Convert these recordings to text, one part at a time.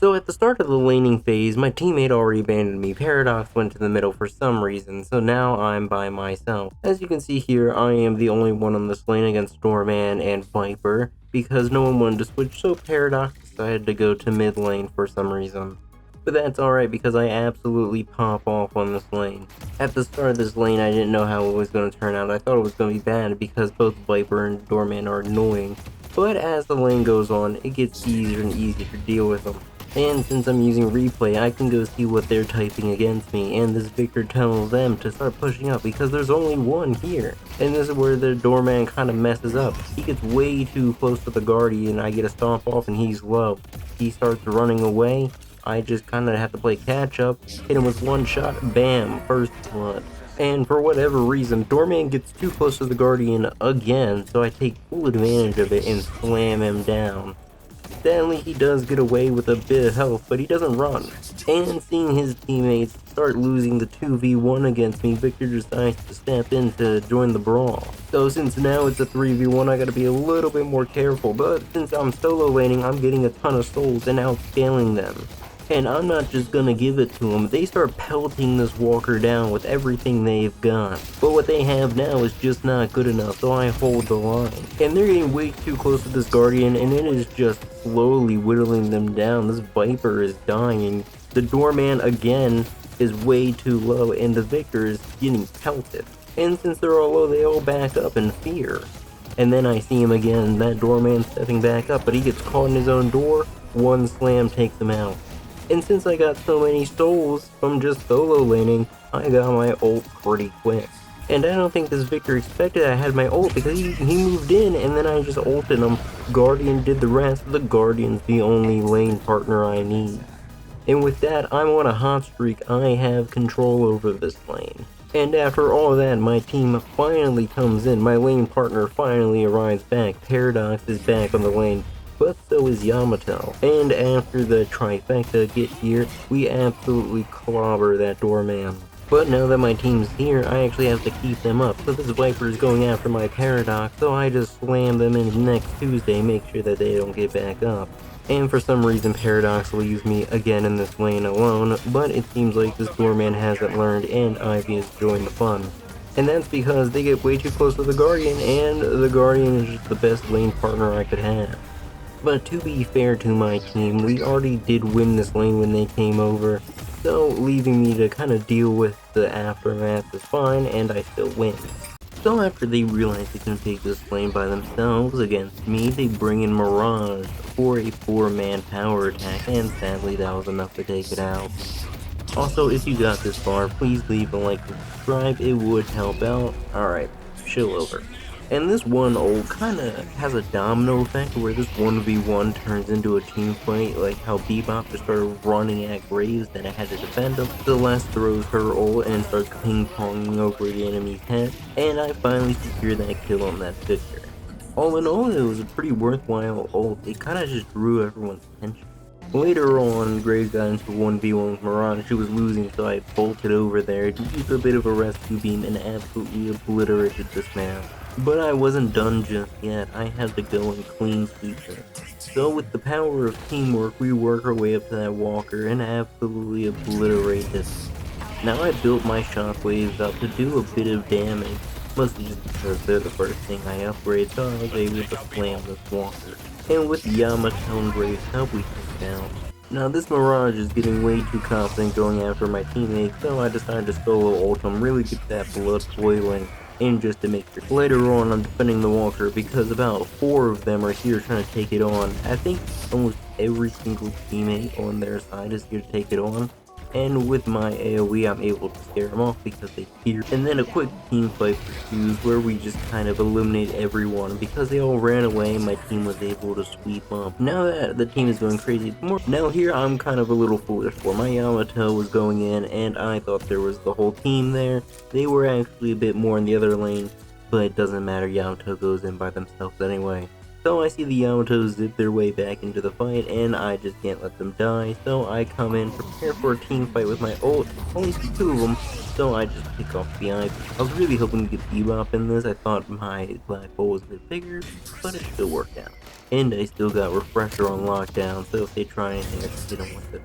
So at the start of the laning phase, my teammate already abandoned me. Paradox went to the middle for some reason, so now I'm by myself. As you can see here, I am the only one on this lane against Doorman and Viper, because no one wanted to switch, so Paradox decided to go to mid lane for some reason. But that's alright because I absolutely pop off on this lane. At the start of this lane, I didn't know how it was going to turn out. I thought it was going to be bad because both Viper and Doorman are annoying. But as the lane goes on, it gets easier and easier to deal with them. And since I'm using replay, I can go see what they're typing against me, and this Victor tells them to start pushing up because there's only one here. And this is where the Doorman kind of messes up. He gets way too close to the Guardian, I get a stomp off and he's low. He starts running away, I just kind of have to play catch up, hit him with one shot, bam, first blood. And for whatever reason, Doorman gets too close to the Guardian again, so I take full advantage of it and slam him down. Sadly, he does get away with a bit of health, but he doesn't run. And seeing his teammates start losing the 2v1 against me, Victor decides to step in to join the brawl. So since now it's a 3v1, I gotta be a little bit more careful, but since I'm solo laning, I'm getting a ton of souls and outscaling them. And I'm not just gonna give it to them, they start pelting this walker down with everything they've got. But what they have now is just not good enough, so I hold the line. And they're getting way too close to this Guardian, and it is just slowly whittling them down. This Viper is dying. The Doorman again is way too low, and the Victor is getting pelted. And since they're all low, they all back up in fear. And then I see him again, that Doorman stepping back up, but he gets caught in his own door. One slam takes him out. And since I got so many souls from just solo laning, I got my ult pretty quick. And I don't think this Victor expected I had my ult because he moved in and then I just ulted him. Guardian did the rest, the Guardian's the only lane partner I need. And with that, I'm on a hot streak, I have control over this lane. And after all that, my team finally comes in, my lane partner finally arrives back, Paradox is back on the lane. But so is Yamato. And after the trifecta get here, we absolutely clobber that Doorman. But now that my team's here, I actually have to keep them up. So this Viper is going after my Paradox, so I just slam them in next Tuesday, make sure that they don't get back up. And for some reason Paradox leaves me again in this lane alone, but it seems like this Doorman hasn't learned and Ivy has joined the fun. And that's because they get way too close to the Guardian, and the Guardian is just the best lane partner I could have. But to be fair to my team, we already did win this lane when they came over, so leaving me to kind of deal with the aftermath is fine, and I still win. So after they realize they can take this lane by themselves against me, they bring in Mirage for a 4-man power attack, and sadly that was enough to take it out. Also, if you got this far, please leave a like and subscribe, it would help out. Alright, chill over. And this one ult kinda has a domino effect where this 1v1 turns into a team fight, like how Bebop just started running at Graves, then I had to defend him. Celeste throws her ult and starts ping-ponging over the enemy's head, and I finally secured that kill on that Victor. All in all, it was a pretty worthwhile ult, it kinda just drew everyone's attention. Later on, Graves got into 1v1 with Mirage, she was losing, so I bolted over there, used a bit of a rescue beam, and absolutely obliterated this man. But I wasn't done just yet, I had to go and clean sweep her. So with the power of teamwork, we work our way up to that walker and absolutely obliterate this. Now I built my shockwaves up to do a bit of damage, mostly just because they're the first thing I upgrade, so I was able to slam this walker. And with Yamato and Graves' help, we took down. Now this Mirage is getting way too confident going after my teammates, so I decided to solo ult him, really get that blood boiling. And just to make sure. Later on, I'm defending the walker because about 4 of them are here trying to take it on. I think almost every single teammate on their side is here to take it on. And with my AoE, I'm able to scare them off because they fear. And then a quick team fight pursues where we just kind of eliminate everyone. Because they all ran away, my team was able to sweep up. Now that the team is going crazy, now here I'm kind of a little foolish for. My Yamato was going in and I thought there was the whole team there. They were actually a bit more in the other lane, but it doesn't matter, Yamato goes in by themselves anyway. So I see the Yamatos zip their way back into the fight, and I just can't let them die, so I come in, prepare for a team fight with my ult. Only see two of them, so I just pick off the Ivy. I was really hoping to get Bebop in this. I thought my black hole was a bit bigger, but it still worked out. And I still got Refresher on lockdown, so if they try anything, I just hit them with it.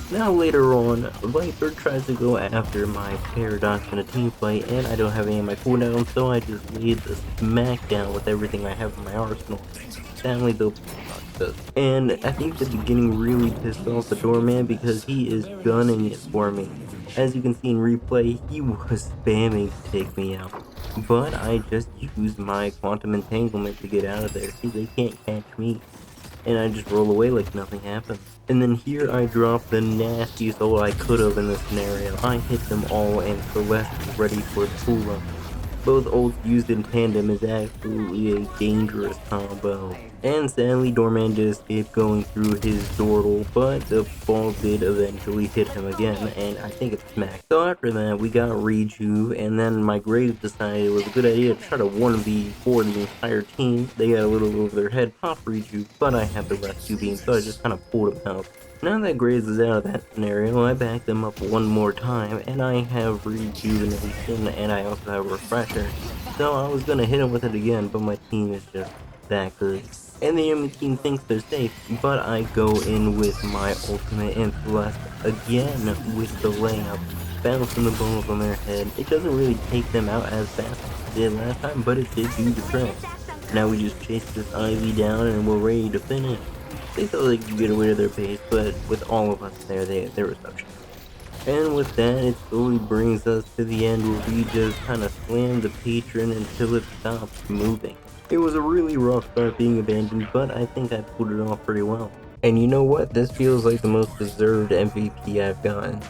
Now later on, Viper tries to go after my Paradox in a team fight, and I don't have any of my cooldowns, so I just laid the smackdown with everything I have in my arsenal. Sadly, though, Paradox does. And I think the beginning really pissed off the doorman because he is gunning it for me. As you can see in replay, he was spamming to take me out. But I just used my quantum entanglement to get out of there. See, they can't catch me. And I just roll away like nothing happened. And then here I drop the nastiest ult I could have in this scenario. I hit them all and Celeste is ready for the pull up. Both ults used in tandem is absolutely a dangerous combo. And sadly, Doorman did escape going through his Dordle, but the ball did eventually hit him again, and I think it smacked. So after that, we got Rejuve, and then my Graves decided it was a good idea to try to 1v4 the entire team. They got a little over their head, pop Rejuve, but I had the rescue beam, so I just kind of pulled him out. Now that Graves is out of that scenario, I back them up one more time, and I have Rejuvenation, and I also have Refresher. So I was gonna hit him with it again, but my team is just that good. And the enemy team thinks they're safe, but I go in with my ultimate and Celeste again with the layup, bouncing the balls on their head. It doesn't really take them out as fast as it did last time, but it did do the trick. Now we just chase this Ivy down and we're ready to finish. They thought they could get away to their base, but with all of us there, there was no chance. And with that, it slowly brings us to the end where we just kind of slam the patron until it stops moving. It was a really rough start being abandoned, but I think I pulled it off pretty well. And you know what? This feels like the most deserved MVP I've gotten.